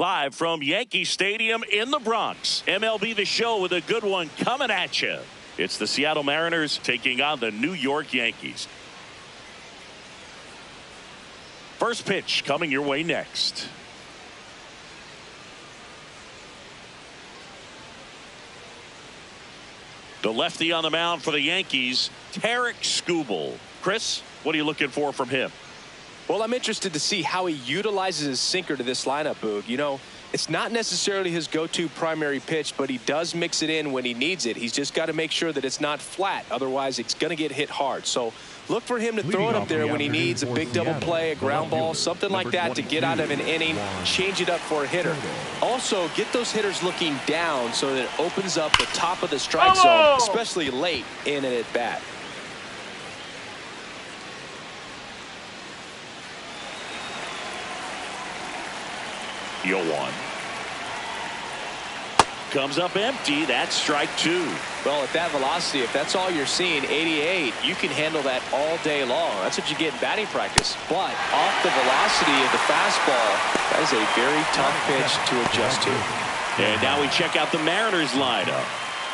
Live from Yankee Stadium in the Bronx, MLB The Show with a good one coming at you. It's the Seattle Mariners taking on the New York Yankees. First pitch coming your way next. The lefty on the mound for the Yankees, Tarik Skubal. Chris, what are you looking for from him? Well, I'm interested to see how he utilizes his sinker to this lineup, Boog. You know, it's not necessarily his go-to primary pitch, but he does mix it in when he needs it. He's just got to make sure that it's not flat. Otherwise, it's going to get hit hard. So look for him to throw it up there when he needs a big double play, a ground ball, something like that to get out of an inning, change it up for a hitter. Also, get those hitters looking down so that it opens up the top of the strike zone, especially late in an at-bat. 0-1. Comes up empty. That's strike two. Well, at that velocity, if that's all you're seeing, 88, you can handle that all day long. That's what you get in batting practice. But off the velocity of the fastball, that is a very tough pitch to adjust to. And now we check out the Mariners lineup.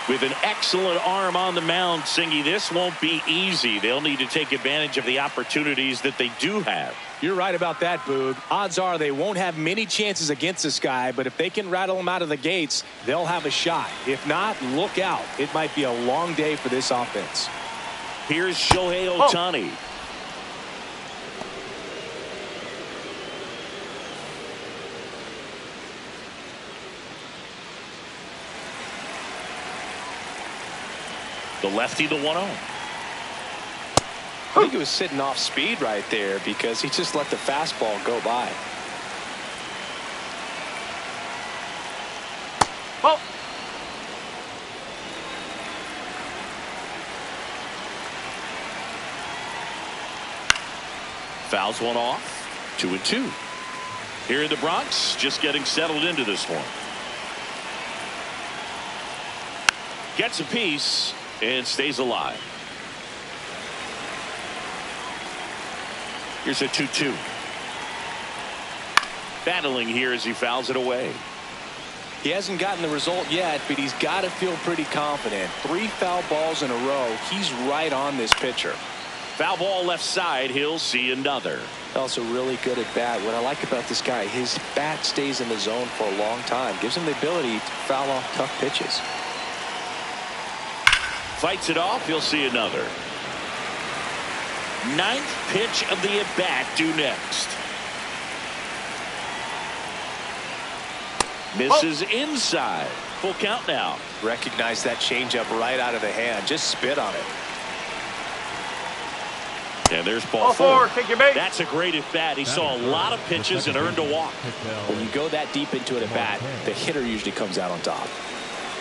With an excellent arm on the mound, Singy, this won't be easy. They'll need to take advantage of the opportunities that they do have. You're right about that, Boog. Odds are they won't have many chances against this guy, but if they can rattle him out of the gates, they'll have a shot. If not, look out. It might be a long day for this offense. Here's Shohei Ohtani. The lefty, the 1-0. I think he was sitting off speed right there because he just let the fastball go by. Oh. Fouls one off. 2-2. Here in the Bronx, just getting settled into this one. Gets a piece and stays alive. Here's a 2-2. Battling here as he fouls it away. He hasn't gotten the result yet, but he's got to feel pretty confident. 3 foul balls in a row. He's right on this pitcher. Foul ball left side. He'll see another. Also really good at bat. What I like about this guy, his bat stays in the zone for a long time. Gives him the ability to foul off tough pitches. Fights it off. He'll see another. 9th pitch of the at-bat due next. Misses inside. Full count now. Recognize that changeup right out of the hand. Just spit on it. And there's ball 4. Take your base. That's a great at-bat. He saw a lot of pitches and earned a walk. When you go that deep into an at-bat, the hitter usually comes out on top.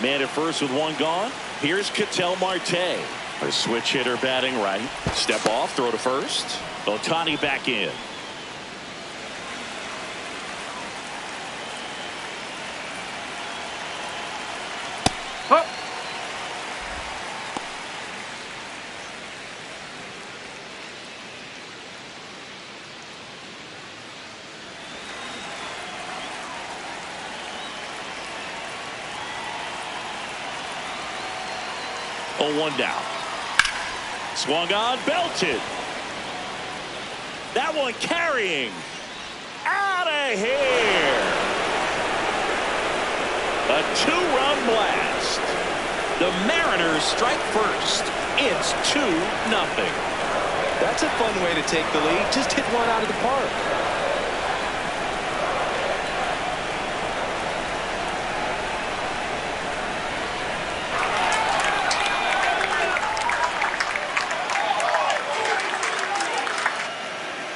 Man at first with 1 gone. Here's Ketel Marte. A switch hitter batting right. Step off, throw to first. Ohtani back in. Huh. Oh, 1 down. Swung on, belted. That one carrying. Out of here. A 2-run blast. The Mariners strike first. It's 2-0. That's a fun way to take the lead. Just hit one out of the park.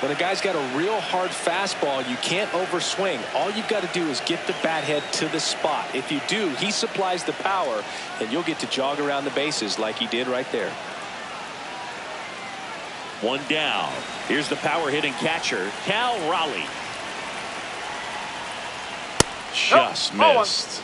When a guy's got a real hard fastball, you can't overswing. All you've got to do is get the bat head to the spot. If you do, he supplies the power, and you'll get to jog around the bases like he did right there. 1 down. Here's the power hitting catcher, Cal Raleigh. Just missed.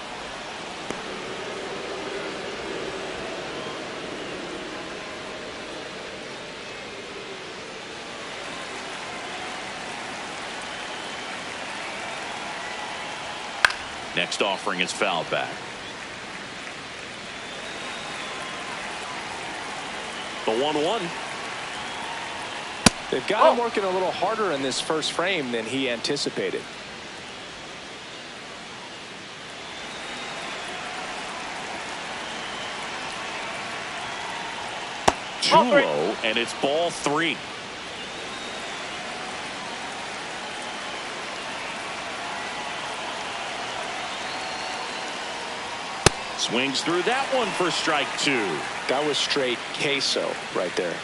Next offering is fouled back. The 1-1. They've got him working a little harder in this first frame than he anticipated. 2-0, and it's ball 3. Swings through that one for strike 2. That was straight queso right there.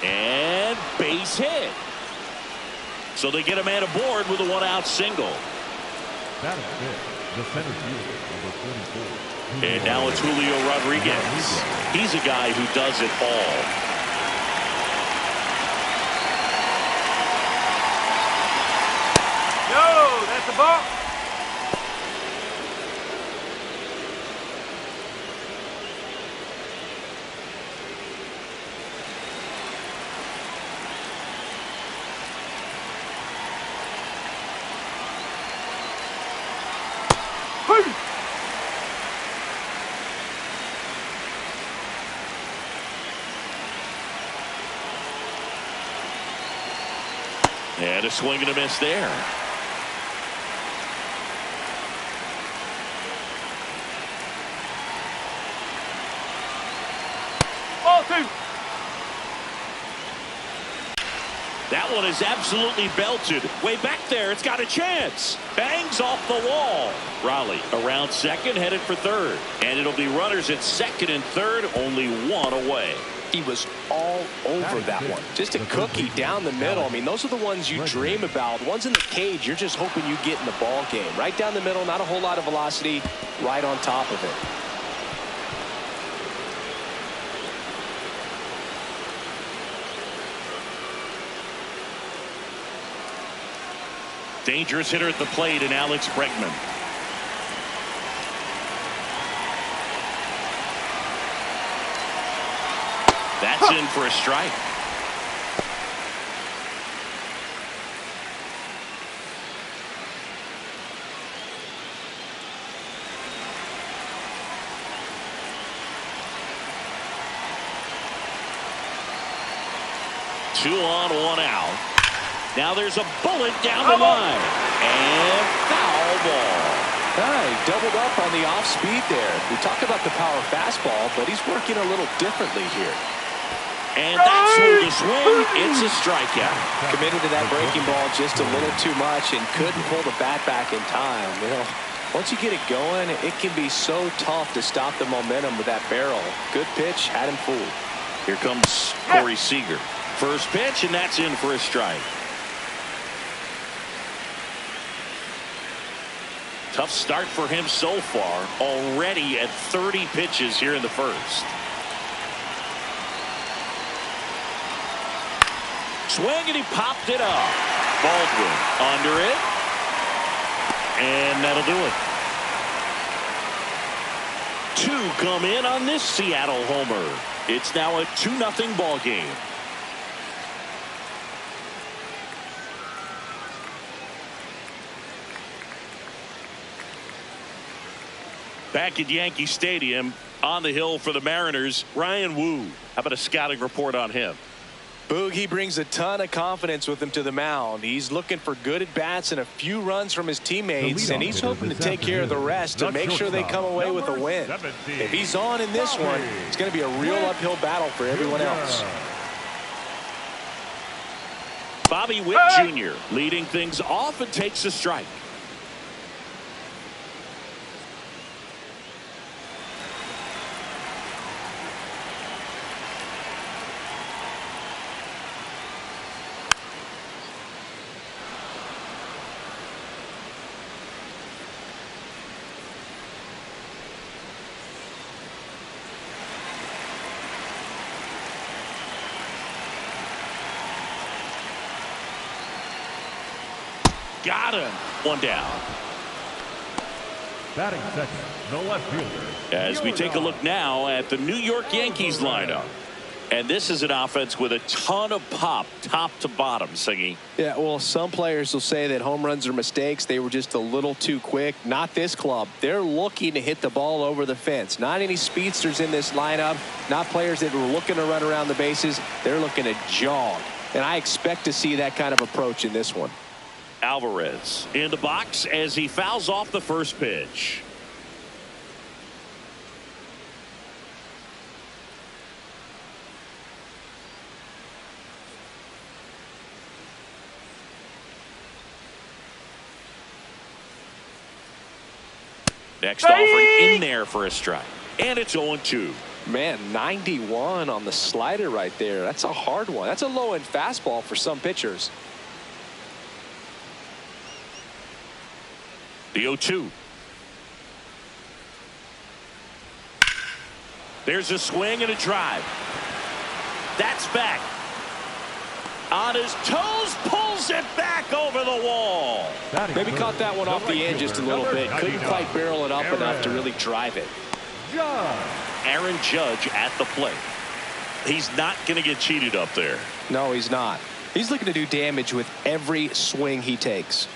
And base hit. So they get a man aboard with a 1-out single. That is it. The center fielder, number 44. And now it's Julio Rodriguez. He's a guy who does it all. No, that's a ball. And a swing and a miss there. Ball 2. That one is absolutely belted. Way back there, it's got a chance. Bangs off the wall. Raleigh around second, headed for third. And it'll be runners at second and third, only one away. He was all over that one. Just a cookie down the middle. I mean, those are the ones you dream about. Ones in the cage, you're just hoping you get in the ball game. Right down the middle, not a whole lot of velocity, right on top of it. Dangerous hitter at the plate in Alex Bregman. That's in for a strike. Two on, one out. Now there's a bullet down the line. And foul ball. He doubled up on the off speed there. We talk about the power fastball, but he's working a little differently here. And that's where the swing. It's a strikeout. Committed to that breaking ball just a little too much and couldn't pull the bat back in time. You know, once you get it going, it can be so tough to stop the momentum with that barrel. Good pitch, had him fooled. Here comes Corey Seager. First pitch, and that's in for a strike. Tough start for him so far. Already at 30 pitches here in the first. Swing, and he popped it up. Baldwin under it. And that'll do it. Two come in on this Seattle homer. It's now a 2-0 ball game. Back at Yankee Stadium, on the hill for the Mariners, Ryan Wu. How about a scouting report on him? Boog, he brings a ton of confidence with him to the mound. He's looking for good at-bats and a few runs from his teammates, and he's hoping to take care of the rest to make sure they come away with a win. If he's on in this one, it's going to be a real uphill battle for everyone else. Bobby Witt Jr. leading things off and takes a strike. Got him. One down. Batting second, the left fielder. As we take a look now at the New York Yankees lineup. And this is an offense with a ton of pop, top to bottom, Singy. Yeah, well, some players will say that home runs are mistakes. They were just a little too quick. Not this club. They're looking to hit the ball over the fence. Not any speedsters in this lineup. Not players that were looking to run around the bases. They're looking to jog. And I expect to see that kind of approach in this one. Alvarez in the box as he fouls off the first pitch. Next offering in there for a strike. And it's 0-2. Man, 91 on the slider right there. That's a hard one. That's a low-end fastball for some pitchers. The 0-2. There's a swing and a drive. That's back. On his toes, pulls it back over the wall. Maybe caught that one off the end just a little bit. Couldn't quite barrel it up enough to really drive it. Aaron Judge at the plate. He's not going to get cheated up there. No, he's not. He's looking to do damage with every swing he takes.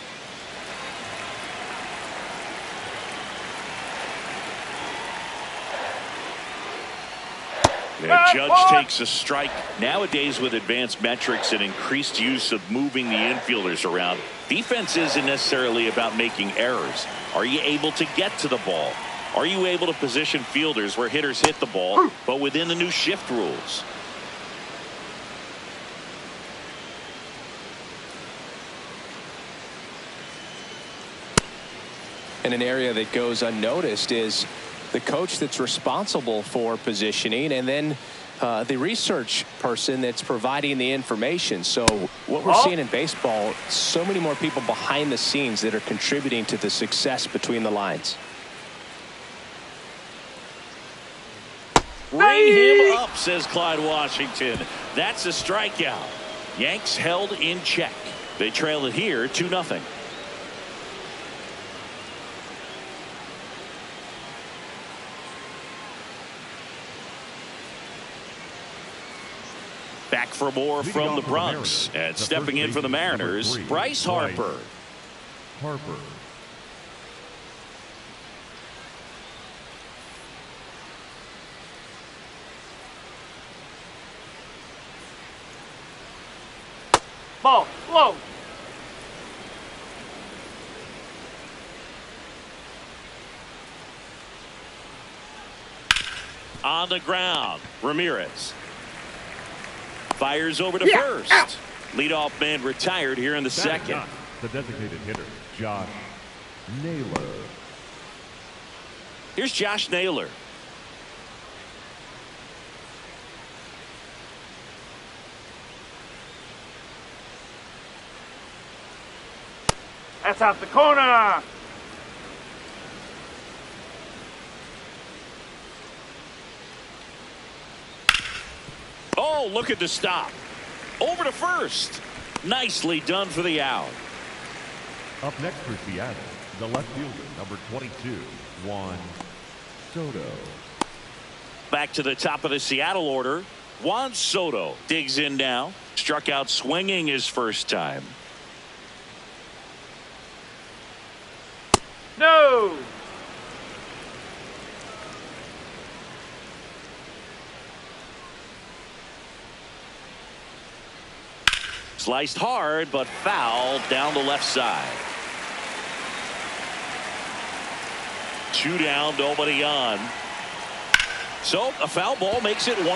And Judge takes a strike. Nowadays, with advanced metrics and increased use of moving the infielders around, defense isn't necessarily about making errors. Are you able to get to the ball? Are you able to position fielders where hitters hit the ball, but within the new shift rules? And an area that goes unnoticed is the coach that's responsible for positioning, and then the research person that's providing the information. So what we're seeing in baseball, so many more people behind the scenes that are contributing to the success between the lines. Ring him up, says Clyde Washington. That's a strikeout. Yanks held in check. They trail it here 2-0. Back for more from the Bronx. And stepping in for the Mariners, Bryce Harper. Ball, low. On the ground, Ramirez. Fires over to first. Leadoff man retired here in the second. The designated hitter, Josh Naylor. Here's Josh Naylor. That's out the corner. Oh, look at the stop. Over to first. Nicely done for the out. Up next for Seattle, the left fielder, number 22, Juan Soto. Back to the top of the Seattle order. Juan Soto digs in now. Struck out swinging his first time. No. Sliced hard, but foul down the left side. 2 down, nobody on. So a foul ball makes it 1-2.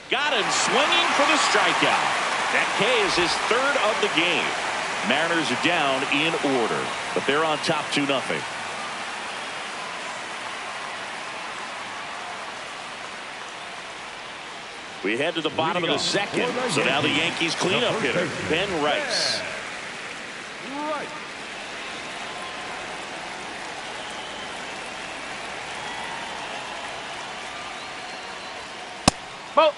Got him swinging for the strikeout. That K is his third of the game. Mariners are down in order, but they're on top 2-0. We head to the bottom of the second. So now the Yankees cleanup hitter, Ben Rice. Ball.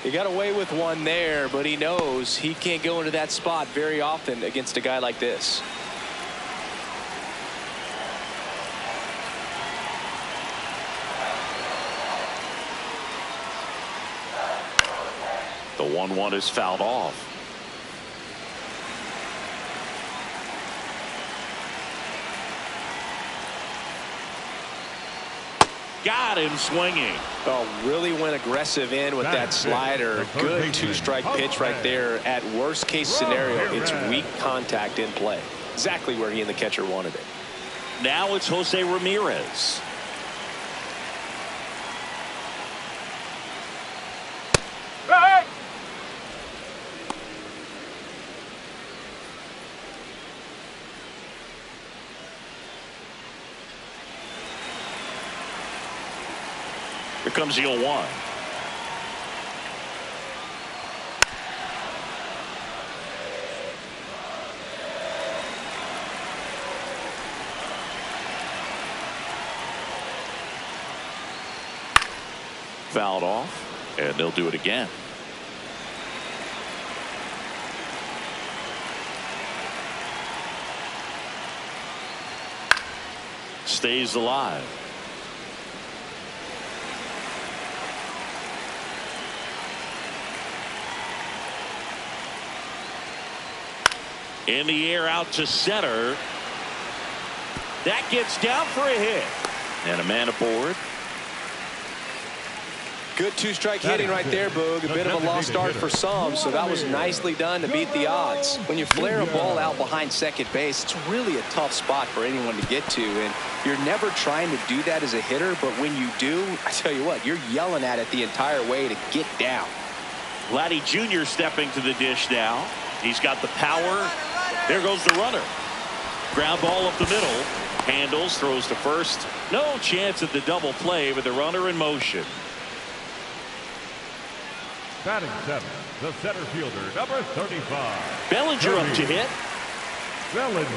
He got away with one there, but he knows he can't go into that spot very often against a guy like this. The 1-1 is fouled off. Got him swinging. Oh, really went aggressive in with that slider. Good two-strike pitch right there. At worst case scenario, it's weak contact in play. Exactly where he and the catcher wanted it. Now it's Jose Ramirez. Hey! Here comes the 0-1. Fouled off, and they'll do it again. Stays alive. In the air out to center. That gets down for a hit. And a man aboard. Good two-strike hitting right there, Boog. A bit of a lost start for some, so that was nicely done to beat the odds. When you flare a ball out behind second base, it's really a tough spot for anyone to get to, and you're never trying to do that as a hitter, but when you do, I tell you what, you're yelling at it the entire way to get down. Vladdy Jr. stepping to the dish now. He's got the power. There goes the runner. Ground ball up the middle. Handles, throws to first. No chance at the double play with the runner in motion. Batting seventh, the center fielder, number 35. Bellinger up to hit. Bellinger.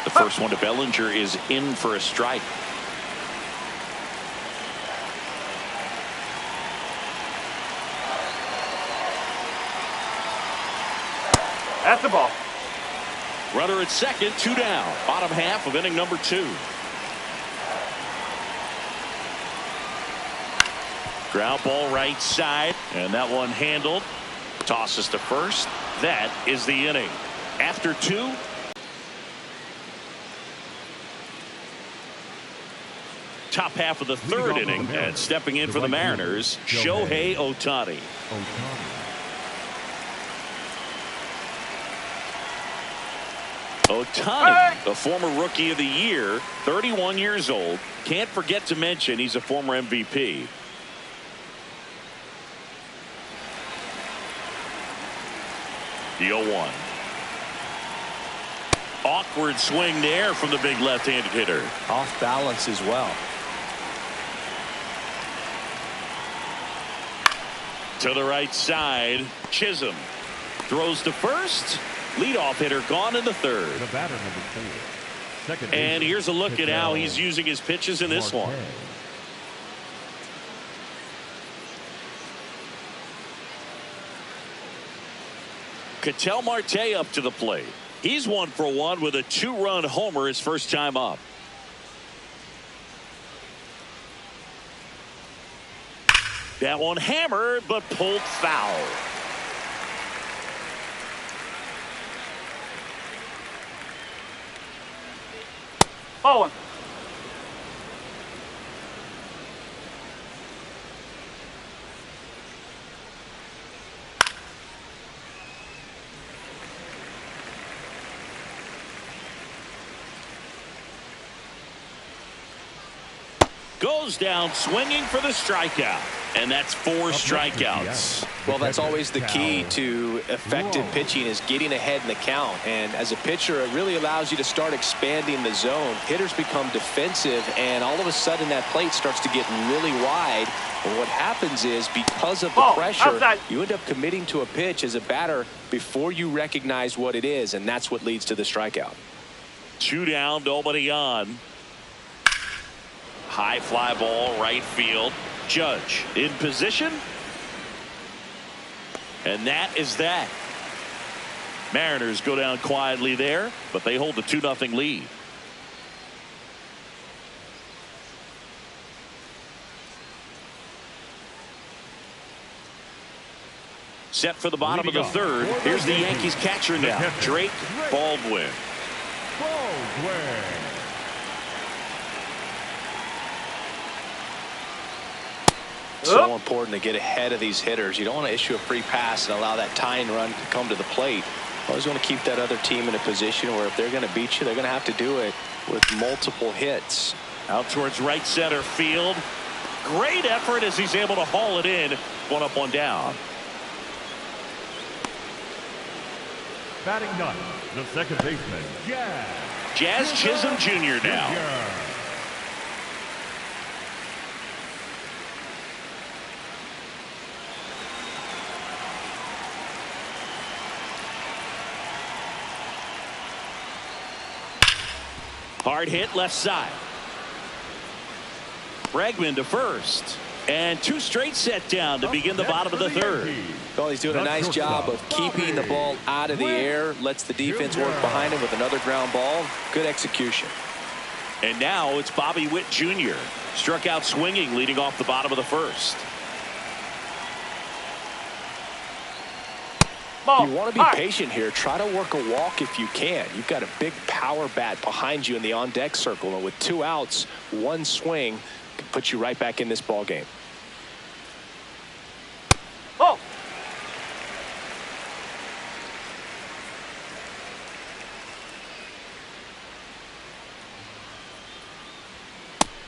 The first one to Bellinger is in for a strike. That's the ball. Runner at second, 2 down. Bottom half of inning number 2. Ground ball right side, and that one handled. Tosses to first. That is the inning. After 2. Top half of the third inning, and stepping in for the Mariners, Shohei Ohtani. Ohtani, the former Rookie of the Year, 31 years old. Can't forget to mention he's a former MVP. The 0-1. Awkward swing there from the big left-handed hitter. Off balance as well. To the right side, Chisholm throws to first. Leadoff hitter gone in the third. The batter number 4. Second And baseman, here's a look at how Ketel he's using hhis pitches in this one. Marte. Ketel Marte up to the plate. He's 1 for 1 with a 2-run homer his first time up. That one hammered but pulled foul. Ball 1. Goes down swinging for the strikeout. And that's 4 strikeouts. Well, that's always the key to effective pitching, is getting ahead in the count. And as a pitcher, it really allows you to start expanding the zone. Hitters become defensive, and all of a sudden that plate starts to get really wide. And what happens is, because of the pressure, you end up committing to a pitch as a batter before you recognize what it is, and that's what leads to the strikeout. 2 down, nobody on. High fly ball, right field. Judge in position. And that is that. Mariners go down quietly there, but they hold the 2-0 lead. Set for the bottom of the third. Here's the Yankees catcher now, Drake Baldwin. So important to get ahead of these hitters. You don't want to issue a free pass and allow that tying run to come to the plate. Always want to keep that other team in a position where if they're going to beat you, they're going to have to do it with multiple hits. Out towards right center field. Great effort as he's able to haul it in. 1 up, 1 down. Batting ninth, the second baseman, Jazz Chisholm Jr. now. Hard hit left side. Bregman to first. And 2 straight set down to begin the bottom of the third. Well, he's doing a nice job of keeping the ball out of the air. Lets the defense work behind him with another ground ball. Good execution. And now it's Bobby Witt Jr. Struck out swinging, leading off the bottom of the first. You want to be patient here. Try to work a walk if you can. You've got a big power bat behind you in the on-deck circle. And with 2 outs, 1 swing can put you right back in this ball game.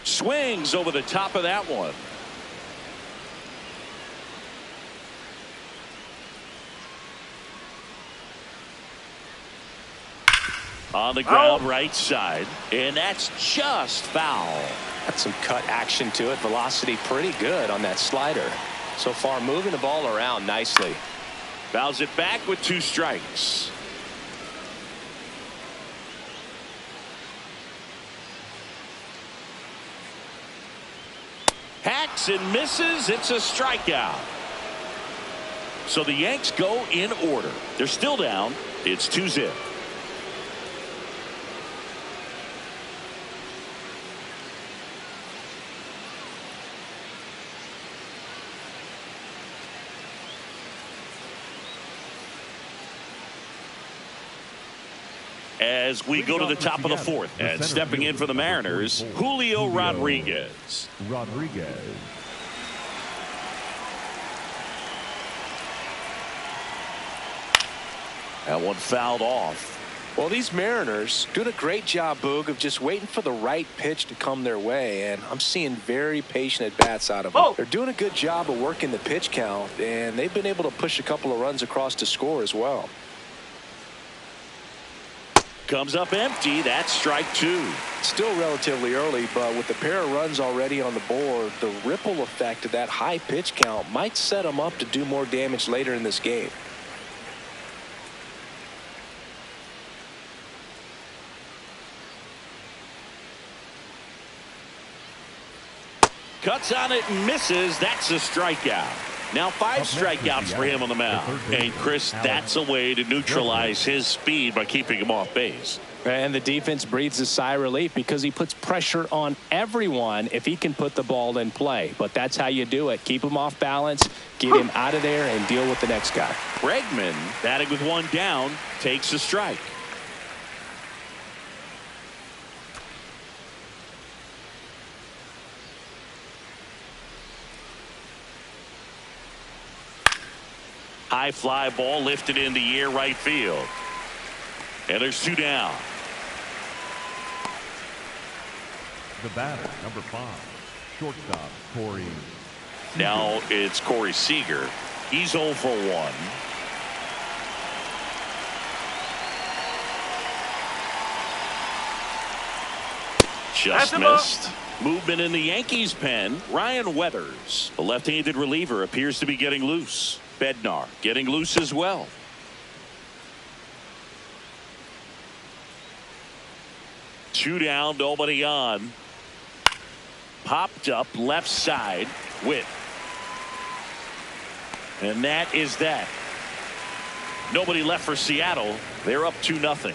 Swings over the top of that one. On the ground, right side, and that's just foul. Got some cut action to it. Velocity pretty good on that slider. So far, moving the ball around nicely. Fouls it back with 2 strikes. Hacks and misses. It's a strikeout. So the Yanks go in order. They're still down. It's 2-0. As we go to the top of the fourth, and stepping in for the Mariners, Julio Rodriguez. That one fouled off. Well, these Mariners doing a great job, Boog, of just waiting for the right pitch to come their way, and I'm seeing very patient at-bats out of them. They're doing a good job of working the pitch count, and they've been able to push a couple of runs across to score as well. Comes up empty. That's strike 2. Still relatively early, but with the pair of runs already on the board, the ripple effect of that high pitch count might set them up to do more damage later in this game. Cuts on it and misses. That's a strikeout. Now 5 strikeouts for him on the mound. And Chris, that's a way to neutralize his speed by keeping him off base. And the defense breathes a sigh of relief because he puts pressure on everyone if he can put the ball in play. But that's how you do it. Keep him off balance, get him out of there, and deal with the next guy. Bregman, batting with 1 down, takes a strike. High fly ball lifted in the air right field. And there's 2 down. The batter, number 5, shortstop Corey. Now it's Corey Seager. He's 0 for 1. Just missed. Movement in the Yankees pen. Ryan Weathers, the left-handed reliever, appears to be getting loose. Bednar getting loose as well. Two down, nobody on. Popped up left side. Witt. And that is that. Nobody left for Seattle. They're up 2-0.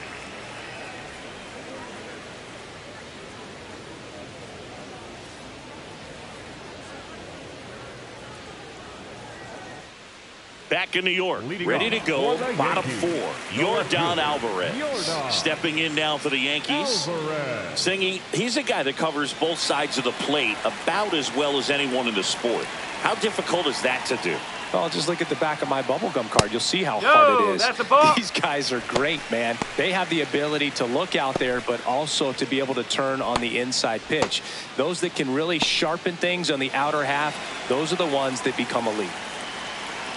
Back in New York, ready to go, bottom 4. Yordan Alvarez stepping in now for the Yankees. Singy, he's a guy that covers both sides of the plate about as well as anyone in the sport. How difficult is that to do? Well, just look at the back of my bubblegum card. You'll see how hard it is. That's a ball. These guys are great, man. They have the ability to look out there, but also to be able to turn on the inside pitch. Those that can really sharpen things on the outer half, those are the ones that become elite.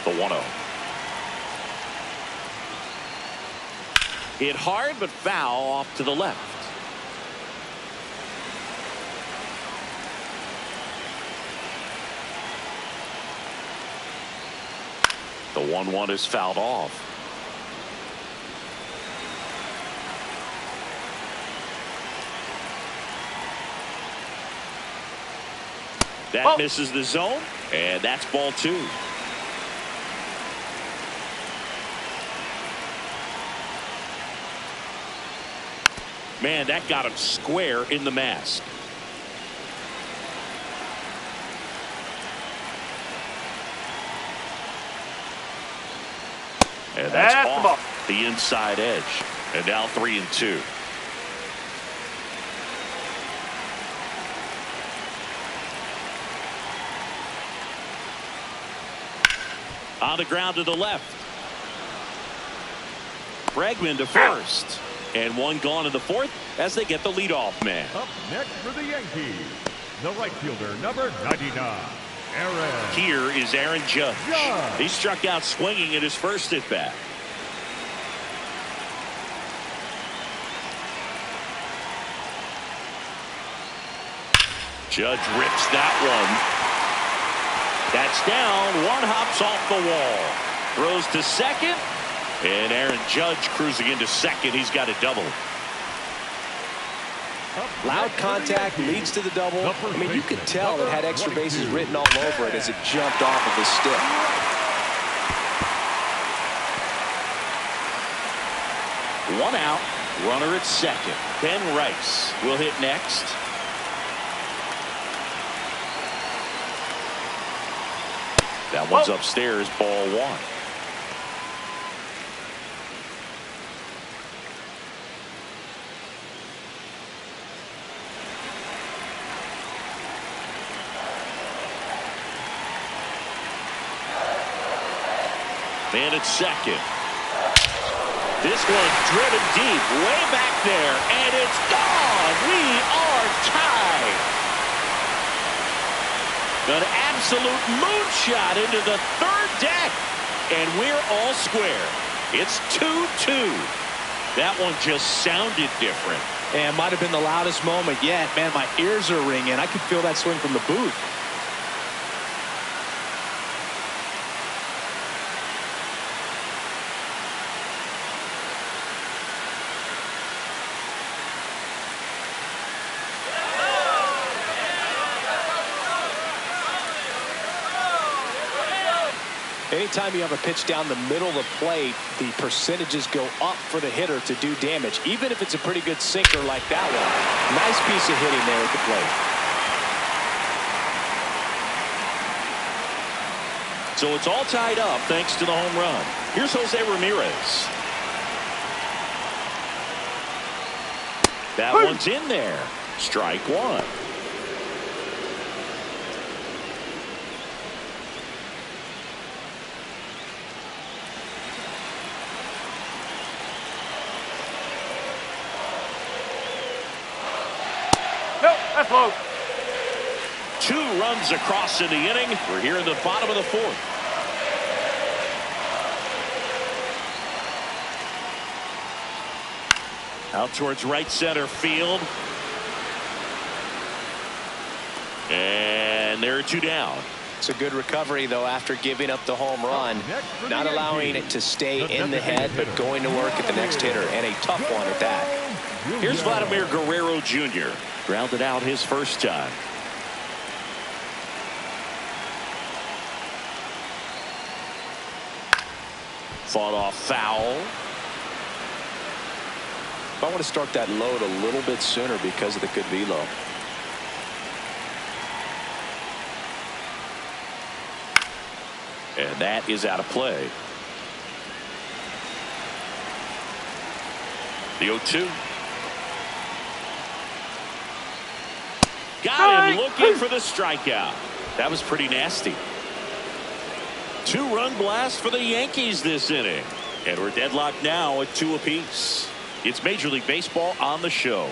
The 1-0. Hit hard, but foul off to the left. The 1-1 is fouled off. That misses the zone, and that's ball 2. Man, that got him square in the mask. And that's off the inside edge. And now 3-2. On the ground to the left. Bregman to first. And one gone in the 4th as they get the leadoff man. Up next for the Yankees, the right fielder, number 99, Aaron. Here is Aaron Judge. He struck out swinging in his first at bat. Judge rips that one. That's down. One hops off the wall. Throws to second. And Aaron Judge cruising into second. He's got a double. Loud contact leads to the double. I mean, you could tell it had extra bases written all over it as it jumped off of his stick. One out. Runner at second. Ben Rice will hit next. That one's upstairs, ball 1. Man at second. This one driven deep, way back there, and it's gone. We are tied. An absolute moonshot into the 3rd deck, and we're all square. It's 2-2. That one just sounded different. And might have been the loudest moment yet. Man, my ears are ringing. I could feel that swing from the booth. Anytime you have a pitch down the middle of the plate, the percentages go up for the hitter to do damage, even if it's a pretty good sinker like that one. Nice piece of hitting there at the plate. So it's all tied up thanks to the home run. Here's Jose Ramirez. That one's in there. Strike 1. That's low. 2 runs across in the inning. We're here in the bottom of the 4th. Out towards right center field. And there are 2 down. It's a good recovery, though, after giving up the home run. Not allowing it to stay in the head, but going to work at the next hitter, and a tough one at that. Here's Vladimir Guerrero Jr. Grounded out his first time. Fought off foul. I want to start that load a little bit sooner because of the good velo. And that is out of play. The 0-2. Got him looking for the strikeout. That was pretty nasty. 2-run blast for the Yankees this inning. And we're deadlocked now at 2 apiece. It's Major League Baseball on the show.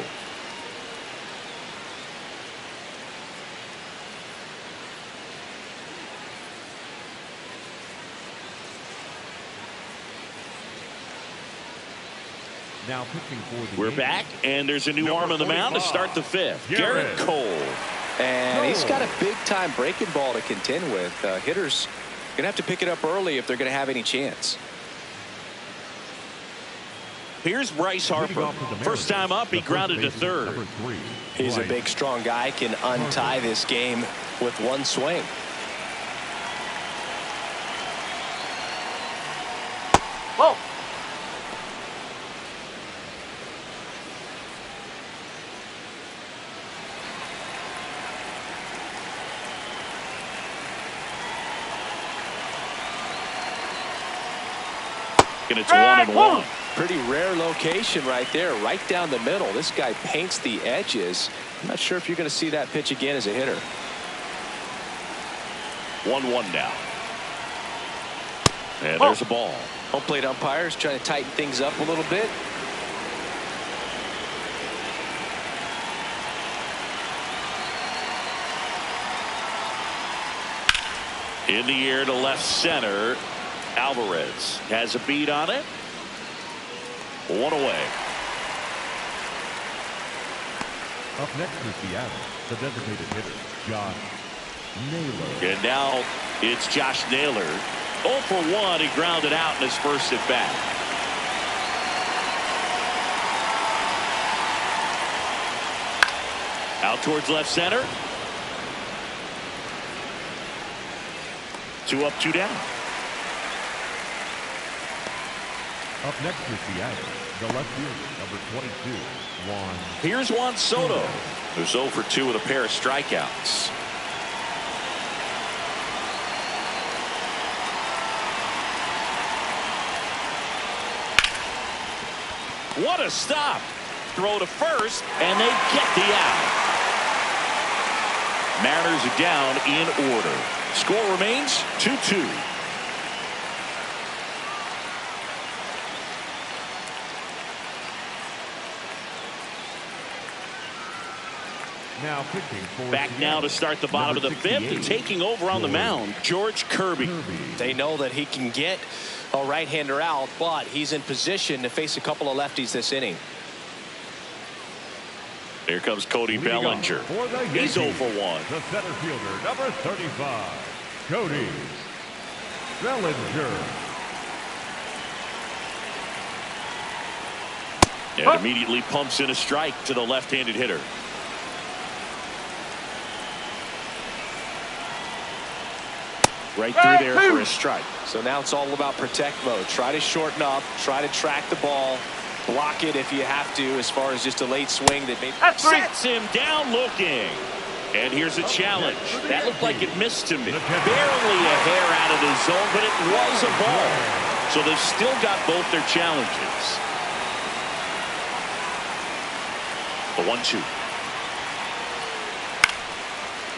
Now pitching for the We're Yankees, back, and there's a new arm on the mound to start the 5th. Garrett Cole. And he's got a big-time breaking ball to contend with. Hitters going to have to pick it up early if they're going to have any chance. Here's Bryce Harper. First time up, he grounded to third. He's a big, strong guy, can untie this game with one swing. Whoa. And it's 1-1. Pretty rare location right there, right down the middle. This guy paints the edges. I'm not sure if you're going to see that pitch again as a hitter. 1-1 now. And there's a ball. Home plate umpires trying to tighten things up a little bit. In the air to left center. Alvarez has a beat on it. 1 away. Up next for Seattle, the designated hitter, Josh Naylor. And now it's Josh Naylor. 0 for 1. He grounded out in his first at bat. Out towards left center. 2 up, 2 down. Up next for Seattle, the left fielder, number 22, Juan. Here's Juan Soto, who's 0 for 2 with a pair of strikeouts. What a stop. Throw to first, and they get the out. Mariners are down in order. Score remains 2-2. Now pitching for Back now to start the bottom of the 5th and taking over on the mound, George Kirby. They know that he can get a right-hander out, but he's in position to face a couple of lefties this inning. Here comes Cody Bellinger. He's 0 for 1. The center fielder, number 35, Cody Bellinger. And immediately pumps in a strike to the left-handed hitter. Right through there for a strike. So now it's all about protect mode. Try to shorten up, try to track the ball, block it if you have to, as far as just a late swing that maybe Sets him down looking. And here's a challenge. That looked like it missed him. Barely a hair out of the zone, but it was a ball. So they've still got both their challenges. The 1-2.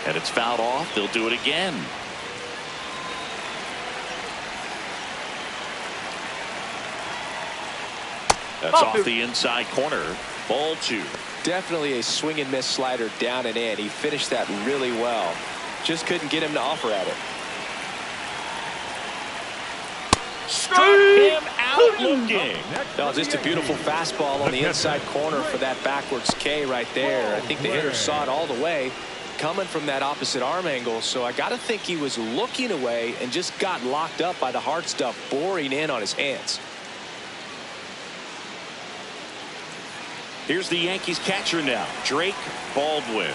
And it's fouled off. They'll do it again. That's off the inside corner. Ball 2. definitely a swing and miss slider down and in. He finished that really well. Just couldn't get him to offer at it. Struck him out out looking. No, just a beautiful fastball on the inside corner for that backwards K right there. I think the hitter saw it all the way coming from that opposite arm angle. So I got to think he was looking away and just got locked up by the hard stuff boring in on his hands. Here's the Yankees catcher now, Drake Baldwin.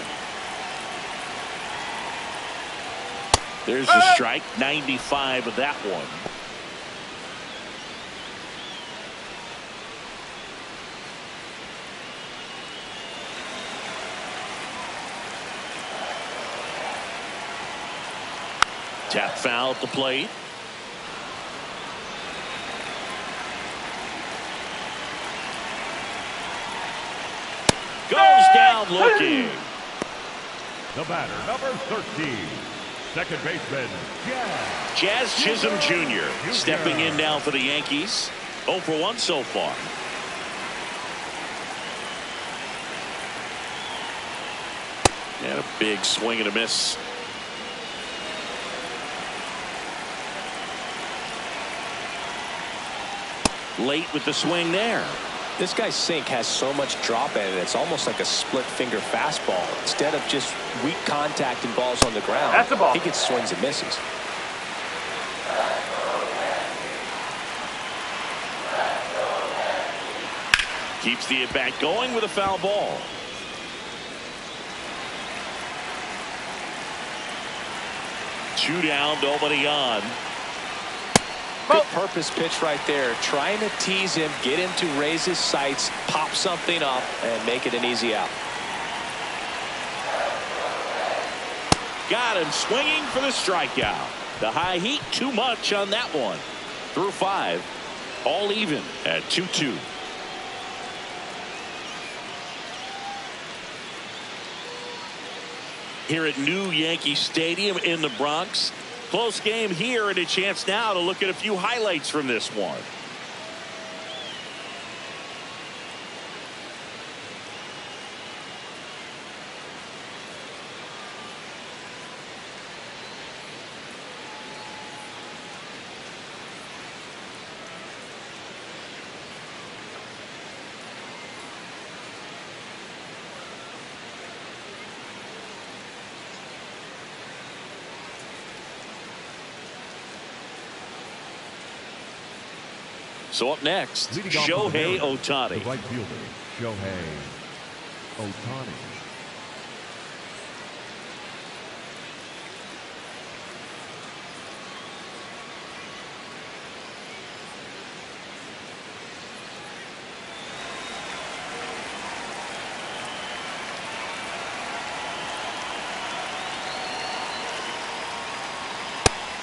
There's the strike, 95 of that one. Tap foul at the plate. Goes down looking. The batter, number 13, second baseman, Jazz Chisholm Jr. stepping in now for the Yankees. 0 for 1 so far. And a big swing and a miss. Late with the swing there. This guy's sink has so much drop in it. It's almost like a split finger fastball. Instead of just weak contact and balls on the ground, That's a ball. he gets swings and misses. Keeps the at-bat going with a foul ball. Two down, nobody on. Good purpose pitch right there. Trying to tease him, get him to raise his sights, pop something up, and make it an easy out. Got him swinging for the strikeout. The high heat, too much on that one. Through 5, all even at 2-2. Here at New Yankee Stadium in the Bronx. Close game here, and a chance now to look at a few highlights from this one. So up next, leading off for the Shohei Mariners, Ohtani. the right fielder, Shohei Ohtani.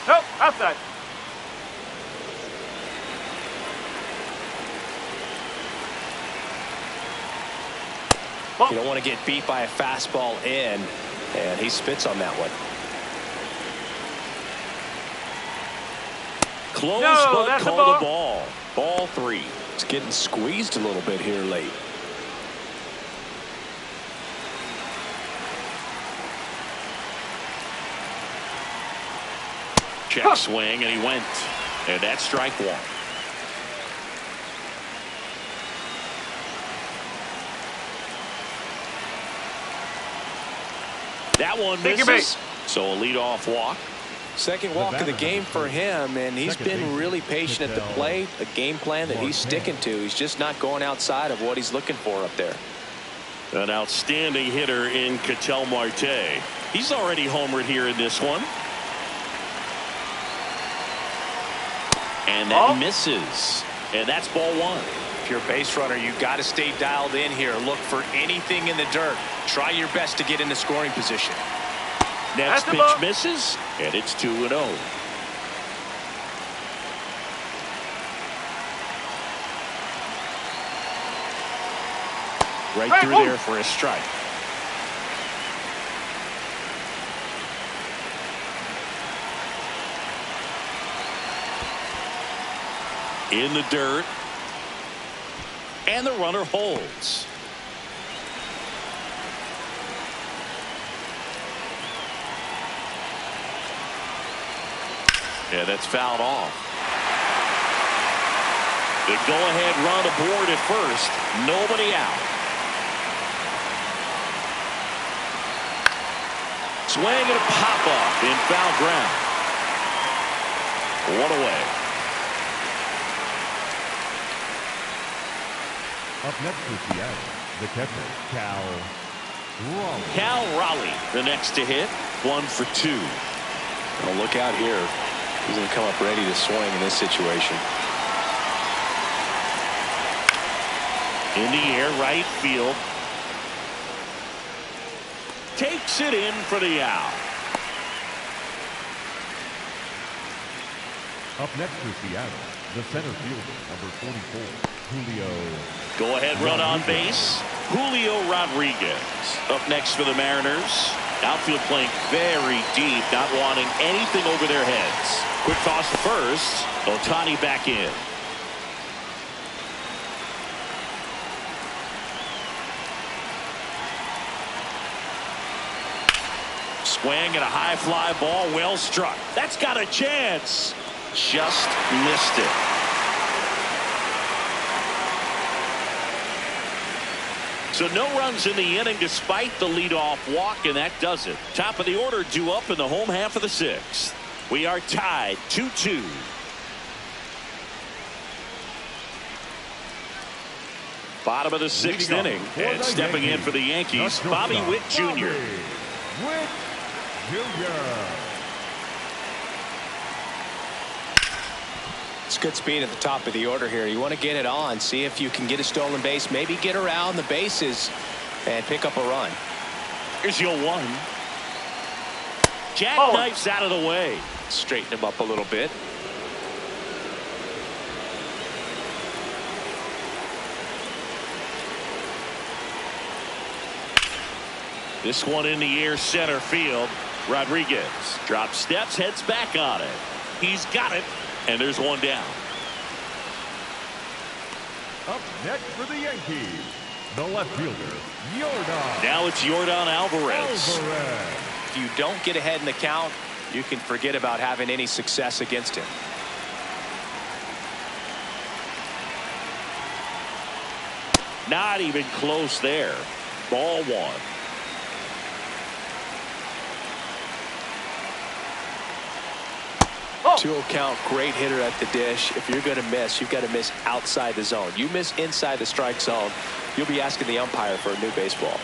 Nope, outside. You don't want to get beat by a fastball in, and he spits on that one. Close, No, but that's a called a ball. ball. Ball 3. It's getting squeezed a little bit here late. Check swing, and he went. And that's strike 1. That one misses. So a leadoff walk. Second walk of the game for him, and he's been really patient at the plate. A game plan that he's sticking to. He's just not going outside of what he's looking for up there. An outstanding hitter in Ketel Marte. He's already homered here in this one. And that misses. And that's ball 1. If you're a base runner, you've got to stay dialed in here. Look for anything in the dirt. Try your best to get in the scoring position. Next pitch misses, and it's 2-0. Right through there for a strike. In the dirt. And the runner holds. Yeah, that's fouled off. The go-ahead run aboard at first. Nobody out. Swing and a pop-off in foul ground. One away. Up next for Seattle, the catcher, Cal Raleigh. Cal Raleigh, the next to hit. 1 for 2. Well, look out here. He's going to come up ready to swing in this situation. In the air, right field. Takes it in for the out. Up next for Seattle, the center fielder, number 44, Julio. Go ahead run on base. Julio Rodriguez. Up next for the Mariners. Outfield playing very deep, not wanting anything over their heads. Quick toss to first. Ohtani back in. Swing and a high fly ball, well struck. That's got a chance. Just missed it. So no runs in the inning despite the leadoff walk, and that does it. Top of the order due up in the home half of the 6th. We are tied 2-2. Bottom of the 6th inning, and stepping in for the Yankees, Bobby Witt Jr. Witt Jr. It's good speed at the top of the order here. You want to get it on, see if you can get a stolen base, maybe get around the bases and pick up a run. Here's your 1. Jackknifes out of the way. Straighten him up a little bit. This one in the air, center field. Rodriguez drops steps, heads back on it. He's got it, and there's one down. Up next for the Yankees, the left fielder, Yordan. Now it's Yordan Alvarez. If you don't get ahead in the count, you can forget about having any success against him. Not even close there. Ball 1. 2-0 count, great hitter at the dish. If you're going to miss, you've got to miss outside the zone. You miss inside the strike zone, you'll be asking the umpire for a new baseball.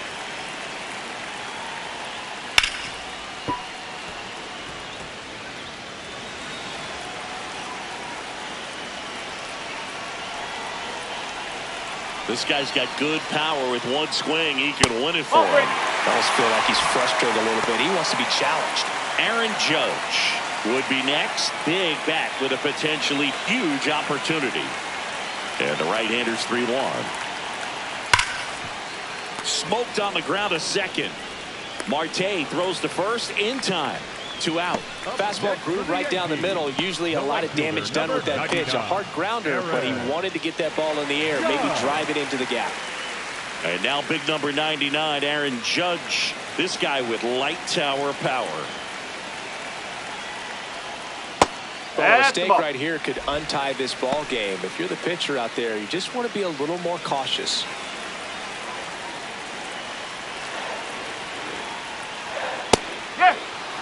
This guy's got good power. With one swing, he can win it for him. I almost feel like he's frustrated a little bit. He wants to be challenged. Aaron Judge would be next. Big bat with a potentially huge opportunity. And the right-hander's 3-1. Smoked on the ground a second. Marte throws to first in time. 2 out. Fastball groove right down the middle. Usually a lot of damage done with that pitch. A hard grounder, but he wanted to get that ball in the air, maybe drive it into the gap. And now big number 99, Aaron Judge. This guy with light tower power. Well, a mistake right here could untie this ball game. If you're the pitcher out there, you just want to be a little more cautious.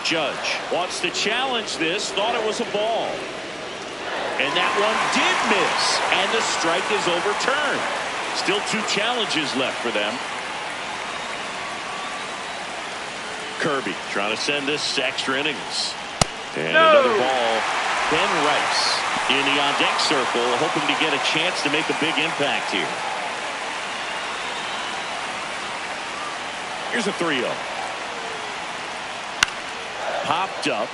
Judge wants to challenge this, thought it was a ball. And that one did miss, and the strike is overturned. Still 2 challenges left for them. Kirby trying to send this extra innings. And another ball. Ben Rice in the on-deck circle, hoping to get a chance to make a big impact here. Here's a 3-0. Popped up.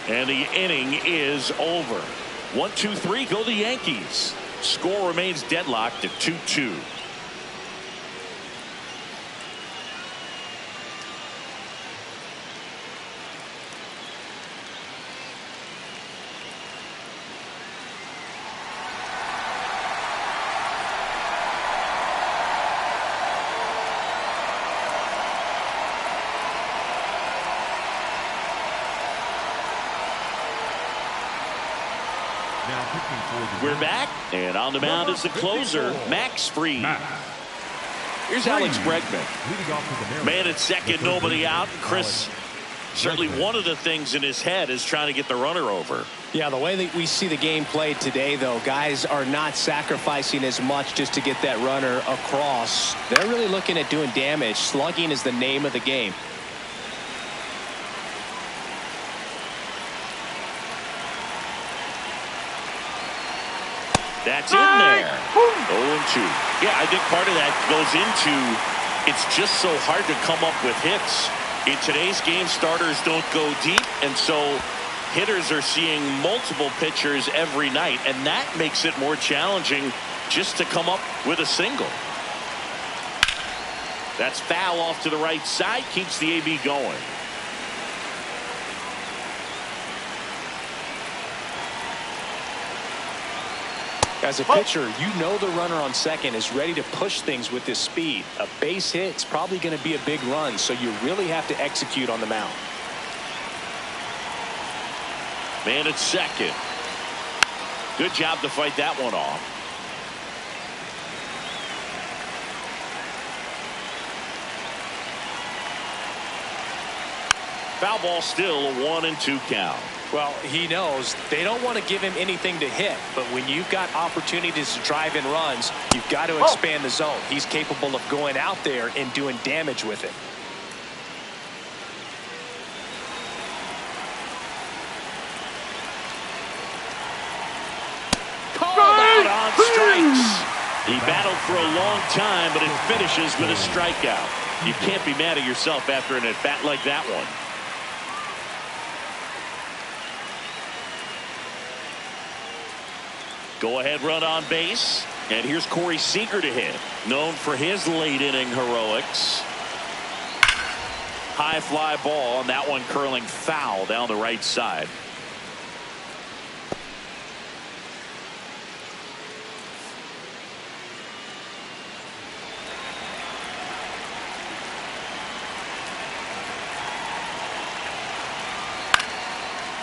And the inning is over. 1-2-3 go the Yankees. Score remains deadlocked at 2-2. pitching for the We're Yankees, back, and on the mound is the closer, Max Fried. Here's Alex Bregman. leading off for the Mariners. Man at second, nobody out. Chris, certainly one of the things in his head is trying to get the runner over. Yeah, the way that we see the game played today, though, guys are not sacrificing as much just to get that runner across. They're really looking at doing damage. Slugging is the name of the game. That's in there. 0-2. Yeah, I think part of that goes into it's just so hard to come up with hits. In today's game, starters don't go deep, and so hitters are seeing multiple pitchers every night, and that makes it more challenging just to come up with a single. That's foul off to the right side, keeps the AB going. As a pitcher, you know the runner on second is ready to push things with this speed. A base hit is probably going to be a big run, so you really have to execute on the mound. Man at second. Good job to fight that one off. Foul ball, still a 1-2 count. Well, he knows they don't want to give him anything to hit, but when you've got opportunities to drive in runs, you've got to expand the zone. He's capable of going out there and doing damage with it. Called out on strikes. He battled for a long time, but it finishes with a strikeout. You can't be mad at yourself after an at-bat like that one. Go-ahead run on base. And here's Corey Seager to hit. Known for his late-inning heroics. High fly ball, and that one curling foul down the right side.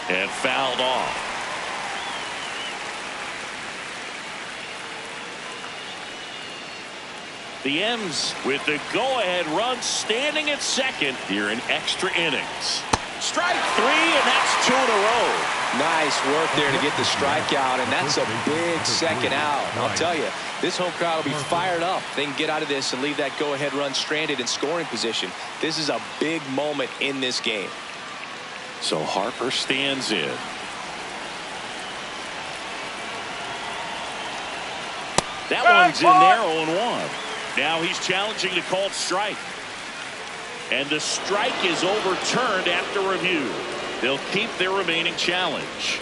And fouled off. The M's with the go-ahead run standing at second here in extra innings. Strike three, and that's 2 in a row. Nice work there to get the strikeout, and that's a big second out. I'll tell you, this home crowd will be fired up. They can get out of this and leave that go-ahead run stranded in scoring position. This is a big moment in this game. So Harper stands in. That one's in there, 0-1. Now he's challenging the called strike. And the strike is overturned after review. They'll keep their remaining challenge.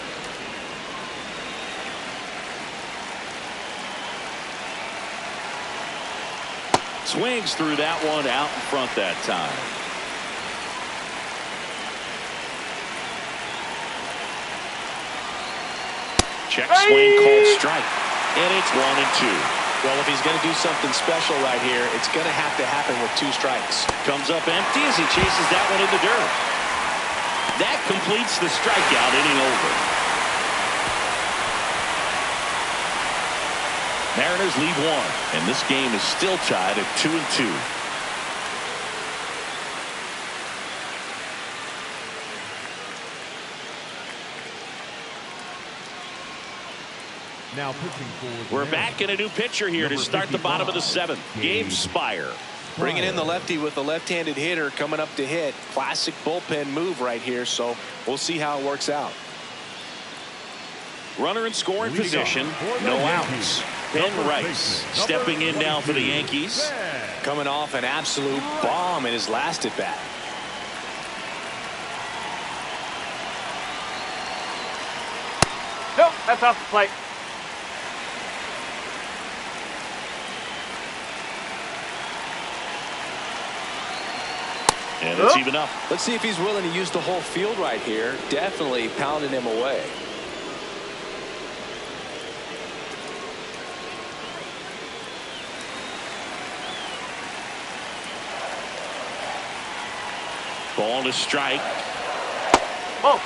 Swings through that one out in front that time. Check swing, called strike. And it's 1-2. Well, if he's going to do something special right here, it's going to have to happen with 2 strikes. Comes up empty as he chases that one in the dirt. That completes the strikeout, inning over. Mariners lead 1, and this game is still tied at 2-2. Now pitching for the We're Mariners, back in a new pitcher here to start the bottom of the 7th. Gabe Spire. Bringing in the lefty with the left-handed hitter coming up to hit. Classic bullpen move right here, so we'll see how it works out. Runner in scoring Leading position, off for the no Yankees, outs. Ben Rice stepping in now for the Yankees. Coming off an absolute bomb in his last at-bat. Nope, that's off the plate. And it's even up. Let's see if he's willing to use the whole field right here. Definitely pounding him away. Ball to strike. Oh.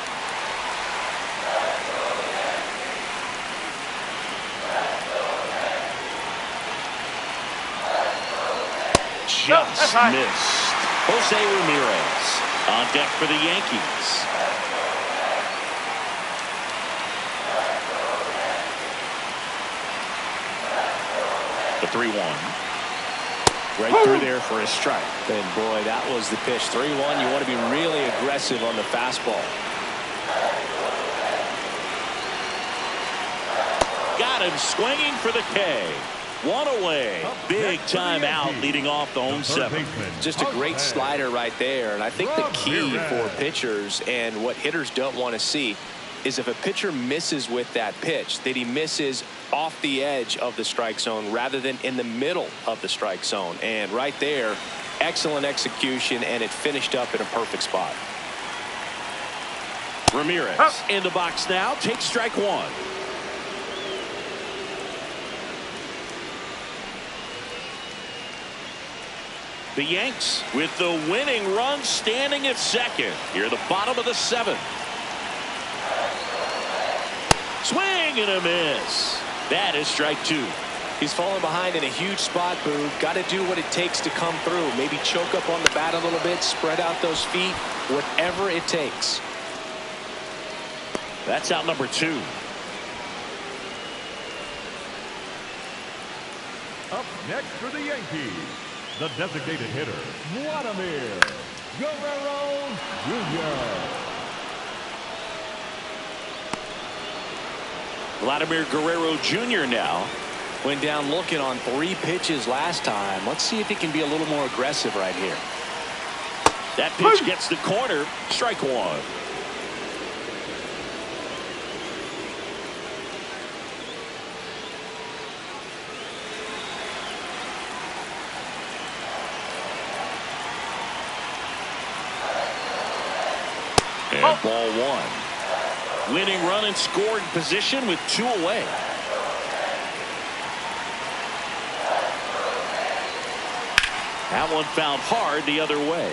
just missed. Jose Ramirez on deck for the Yankees. The 3-1. Right through there for a strike. And boy, that was the pitch. 3-1. You want to be really aggressive on the fastball. Got him swinging for the K. One away. Big time out leading off the home seven. Just a great slider right there. And I think the key for pitchers and what hitters don't want to see is if a pitcher misses with that pitch, that he misses off the edge of the strike zone rather than in the middle of the strike zone. And right there, excellent execution, and it finished up in a perfect spot. Ramirez in the box now. Takes strike one. The Yanks with the winning run standing at second. Here at the bottom of the seventh. Swing and a miss. That is strike two. He's falling behind in a huge spot, Boog. Got to do what it takes to come through. Maybe choke up on the bat a little bit, spread out those feet, whatever it takes. That's out number two. Up next for the Yankees, the designated hitter, Vladimir Guerrero Jr. Vladimir Guerrero Jr. now. Went down looking on 3 pitches last time. Let's see if he can be a little more aggressive right here. That pitch gets the corner. Strike one. And ball one. Winning run in scoring position with 2 away. That one fouled hard the other way.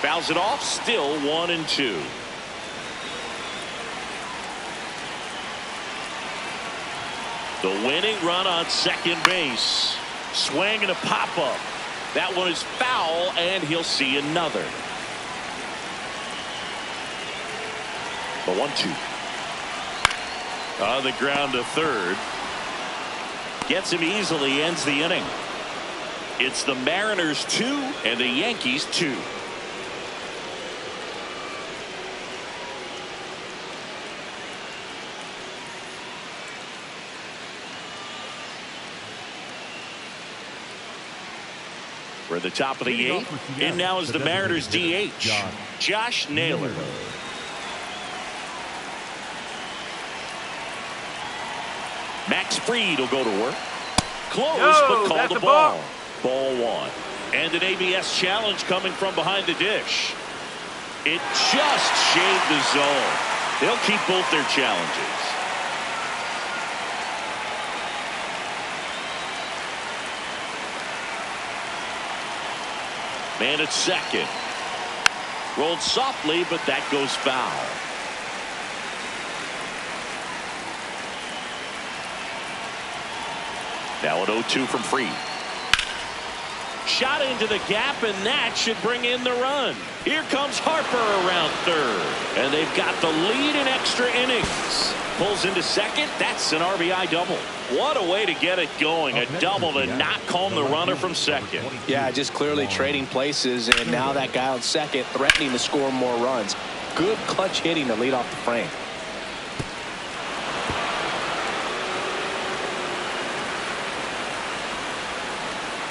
Fouls it off. Still 1-2. The winning run on second base. Swing and a pop-up. That one is foul, and he'll see another. The 1-2. On the ground to third. Gets him easily, ends the inning. It's the Mariners 2 and the Yankees 2. We're at the top of the 8th, and now is the Mariners DH, Josh Naylor. Max Fried will go to work. Close, but called the ball. Ball one. And an ABS challenge coming from behind the dish. It just shaved the zone. They'll keep both their challenges. Man at second. Rolled softly, but that goes foul. Now an 0-2 from Fried. Shot into the gap, and that should bring in the run. Here comes Harper around third. And they've got the lead in extra innings. Pulls into second. That's an RBI double. What a way to get it going. A double to knock home the runner from second. Yeah, just clearly trading places, and now that guy on second threatening to score more runs. Good clutch hitting to lead off the frame.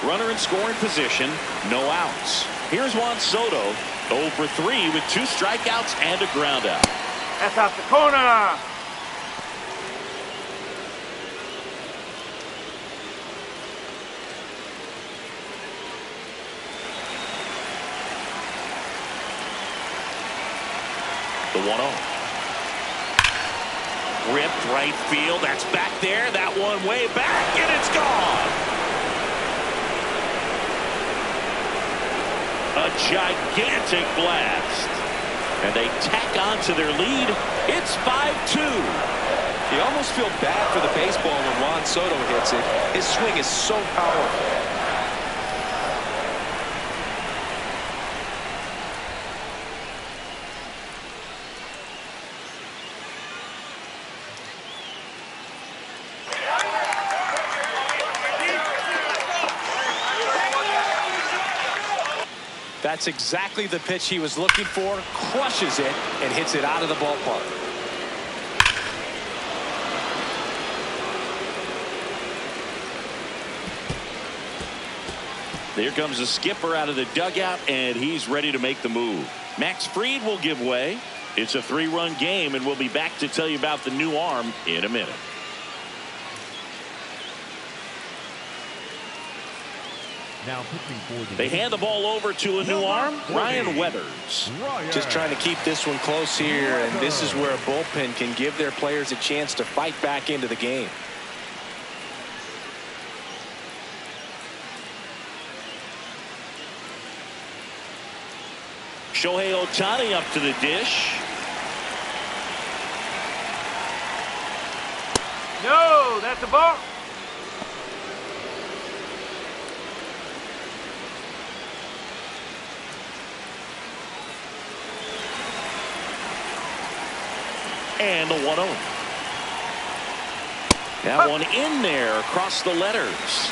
Runner in scoring position, no outs. Here's Juan Soto, 0 for 3 with 2 strikeouts and a ground out. That's out the corner. The 1-0. Ripped right field. That's back there. That one way back, and it's gone. A gigantic blast. And they tack on to their lead. It's 5-2. You almost feel bad for the baseball when Juan Soto hits it. His swing is so powerful. That's exactly the pitch he was looking for. Crushes it and hits it out of the ballpark. Here comes the skipper out of the dugout, and he's ready to make the move. Max Fried will give way. It's a 3-run game, and we'll be back to tell you about the new arm in a minute. Now pitching for the They hand the ball over to a new arm, Ryan Weathers. Just trying to keep this one close here, and this is where a bullpen can give their players a chance to fight back into the game. Shohei Ohtani up to the dish. No, that's a ball. And the 1-0. That one in there across the letters.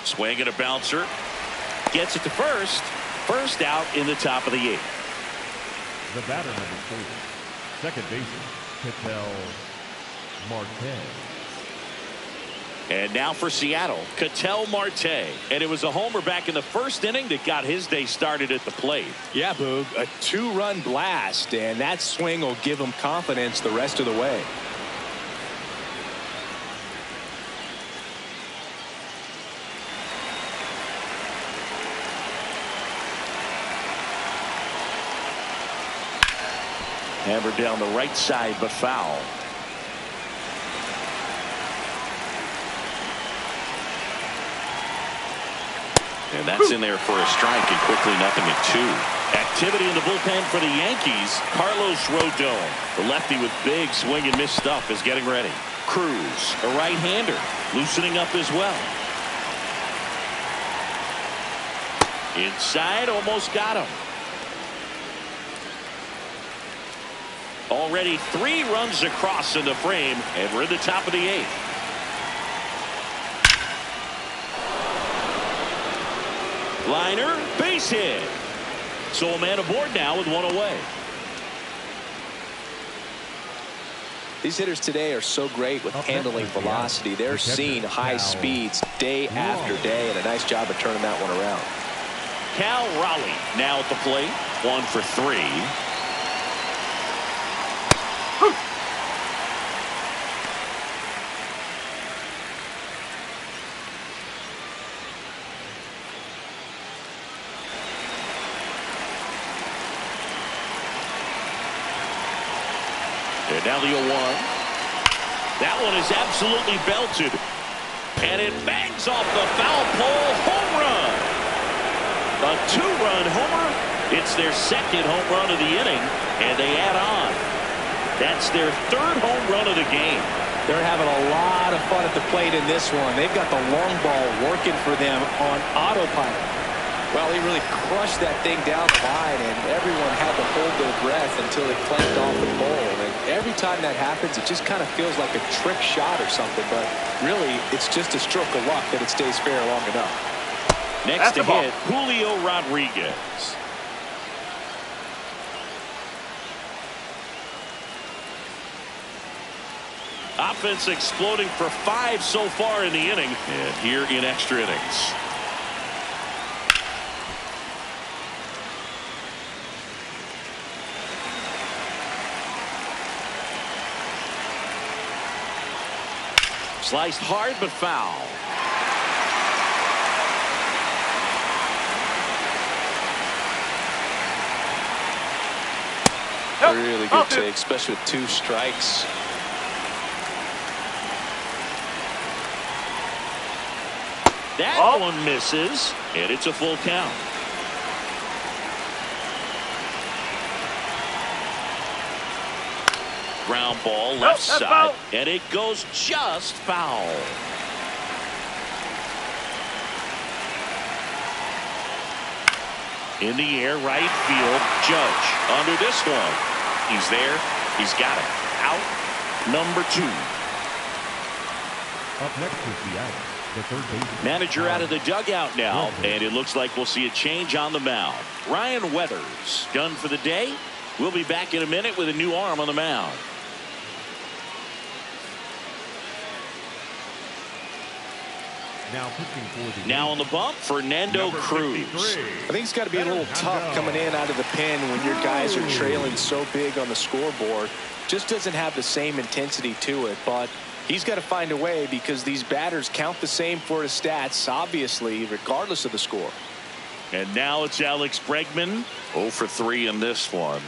Swing and a bouncer. Gets it to first. First out in the top of the 8th. the batter number 4, second baseman Ketel Marte. And now for Seattle, Ketel Marte. And it was a homer back in the first inning that got his day started at the plate. Yeah, Boog, a 2-run blast, and that swing will give him confidence the rest of the way. Hammered down the right side, but foul. And that's in there for a strike, and quickly 0-2. Activity in the bullpen for the Yankees. Carlos Rodon, the lefty with big swing and miss stuff, is getting ready. Cruz, a right-hander, loosening up as well. Inside, almost got him. Already 3 runs across in the frame, and we're in the top of the 8th. Liner, base hit. So a man aboard now with 1 away. These hitters today are so great with handling velocity. They're seeing high speeds day after day, and a nice job of turning that one around. Cal Raleigh now at the plate. 1 for 3. And now the 0-1. That one is absolutely belted. And it bangs off the foul pole. Home run. A 2-run homer. It's their second home run of the inning, and they add on. That's their 3rd home run of the game. They're having a lot of fun at the plate in this one. They've got the long ball working for them on autopilot. Well, he really crushed that thing down the line, and everyone had to hold their breath until it clanked off the pole. And every time that happens, it just kind of feels like a trick shot or something. But really, it's just a stroke of luck that it stays fair long enough. Next to hit, Julio Rodriguez. Offense exploding for 5 so far in the inning, and here in extra innings. Sliced hard, but foul. Really good take, especially with 2 strikes. That one misses, and it's a full count. Ground ball left side, foul. and it goes just foul. In the air, right field. Judge under this one. He's there. He's got it. Out. Number 2. Up next is Seattle, the third baseman. Manager out of the dugout now, and it looks like we'll see a change on the mound. Ryan Weathers done for the day. We'll be back in a minute with a new arm on the mound. Now pitching for the Now on the bump, Fernando number Cruz. 53. I think it's got to be a little tough coming in out of the pen when your guys are trailing so big on the scoreboard. Just doesn't have the same intensity to it, but he's got to find a way because these batters count the same for his stats, obviously, regardless of the score. And now it's Alex Bregman. 0 for 3 in this one.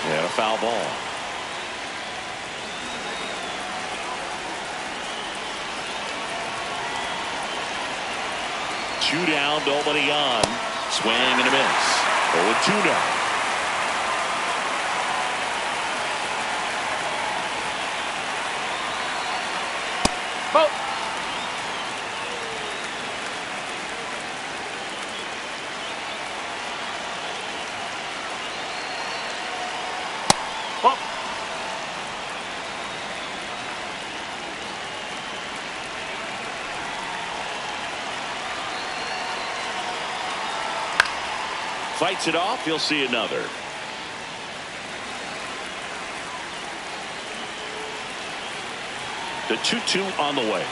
And a foul ball. Two down, nobody on. Swing and a miss. 0-2 now. Ball. Ball. Fights it off. You'll see another. The 2-2 on the way.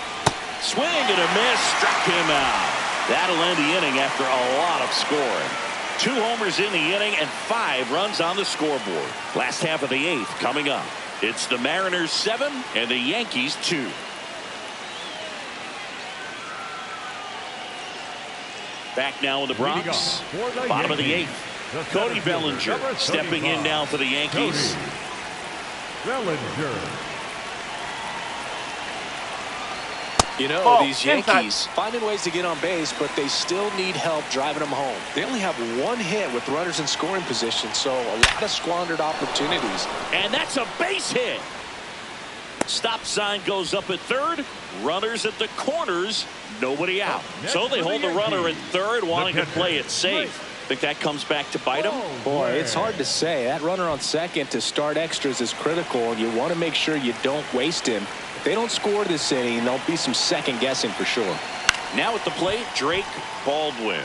Swing and a miss. Struck him out. That'll end the inning after a lot of scoring. 2 homers in the inning and 5 runs on the scoreboard. Last half of the 8th coming up. It's the Mariners 7 and the Yankees 2. Back now in the Bronx. Bottom of the 8th. Cody Bellinger stepping in now for the Yankees. Bellinger. You know, Ball. these Inside. Yankees finding ways to get on base, but they still need help driving them home. They only have 1 hit with runners in scoring position, so a lot of squandered opportunities. And that's a base hit. Stop sign goes up at third. Runners at the corners. Nobody out. So they hold the runner in third, wanting to play it safe. Think that comes back to bite them? Boy, it's hard to say. That runner on second to start extras is critical, and you want to make sure you don't waste him. If they don't score this inning, there'll be some second guessing for sure. Now at the plate, Drake Baldwin.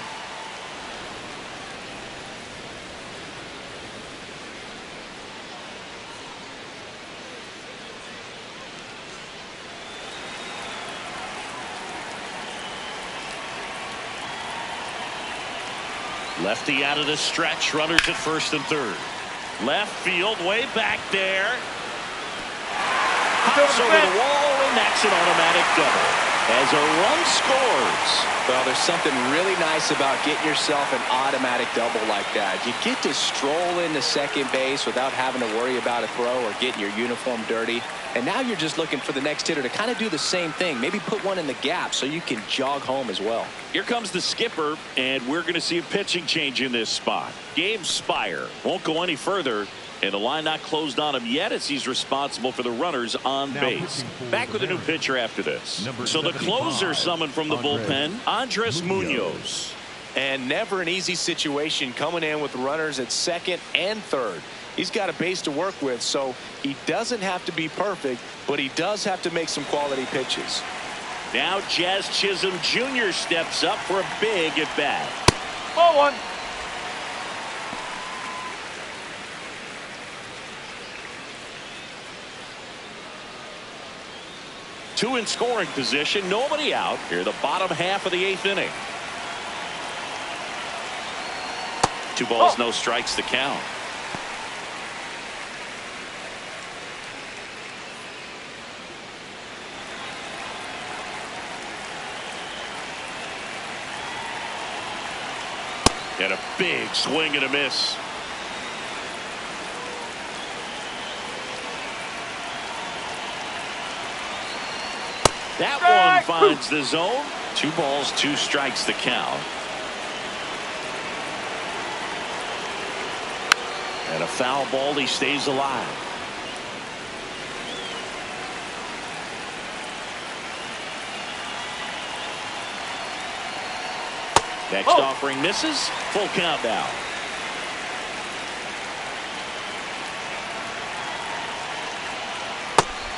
Lefty out of the stretch. Runners at first and third. Left field way back there. Hops over the wall, and that's an automatic double. As a run scores. Well, there's something really nice about getting yourself an automatic double like that. You get to stroll into second base without having to worry about a throw or getting your uniform dirty. And now you're just looking for the next hitter to kind of do the same thing. Maybe put one in the gap so you can jog home as well. Here comes the skipper, and we're going to see a pitching change in this spot. Gabe Spire won't go any further, and the line not closed on him yet as he's responsible for the runners on base. Back with a new pitcher after this. So the closer summoned from the bullpen, Andres Munoz. And never an easy situation coming in with runners at second and third. He's got a base to work with, so he doesn't have to be perfect, but he does have to make some quality pitches. Now Jazz Chisholm Jr. steps up for a big at bat. Ball 1. Two in scoring position, nobody out. Here the bottom half of the 8th inning. 2 balls, no strikes to count. And a big swing and a miss. That Strike. one finds the zone. 2 balls, 2 strikes the count. And a foul ball, he stays alive. Next offering misses. Full count now.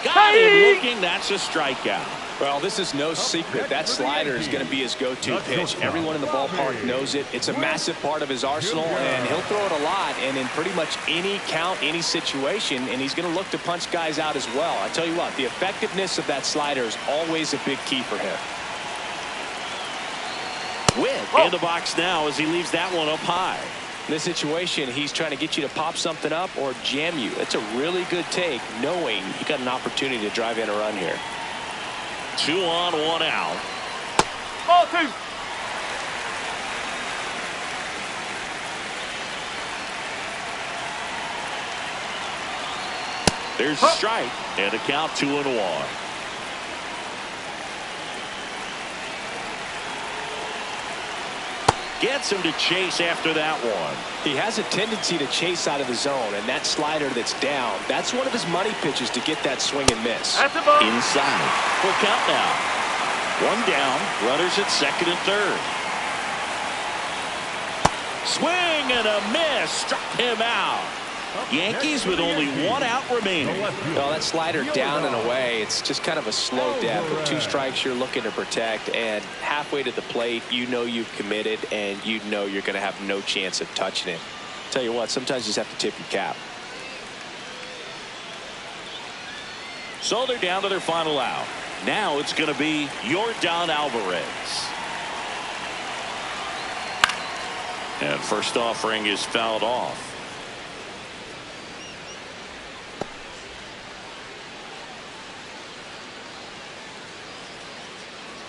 Got him looking. That's a strikeout. Well, this is no secret. That slider is going to be his go-to pitch. Everyone in the ballpark knows it. It's a massive part of his arsenal, and he'll throw it a lot and in pretty much any count, any situation, and he's going to look to punch guys out as well. I tell you what, the effectiveness of that slider is always a big key for him. Witt in the box now as he leaves that one up high. In this situation, he's trying to get you to pop something up or jam you. That's a really good take, knowing you got an opportunity to drive in a run here. 2 on, 1 out. Ball 2. There's a strike and a count 2-1. Gets him to chase after that one. He has a tendency to chase out of the zone, and that slider that's down, that's one of his money pitches to get that swing and miss. That's the ball. Inside. Full count now. 1 down. Runners at second and third. Swing and a miss. Struck him out. Yankees with only 1 out remaining. Well, that slider down and away, it's just kind of a slow death. With 2 strikes, you're looking to protect, and halfway to the plate, you know you've committed, and you know you're going to have no chance of touching it. Tell you what, sometimes you just have to tip your cap. So they're down to their final out. Now it's going to be Yordan Alvarez. And first offering is fouled off.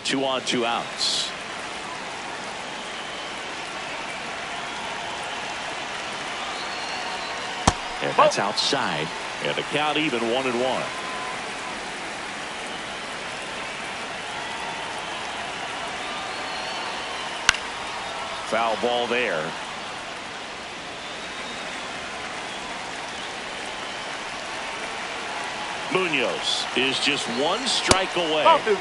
Two on, 2 outs. And that's outside. And the count even 1-1. Foul ball there. Munoz is just 1 strike away. Ball 2.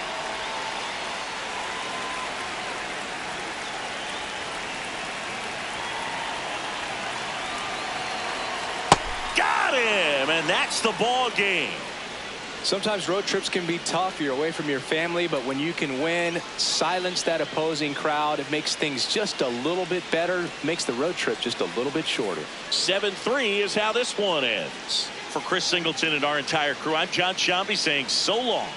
Got him, and that's the ball game. Sometimes road trips can be tough. You're away from your family, but when you can win, silence that opposing crowd, it makes things just a little bit better, makes the road trip just a little bit shorter. 7-3 is how this one ends. For Chris Singleton and our entire crew, I'm John Sciambi saying so long.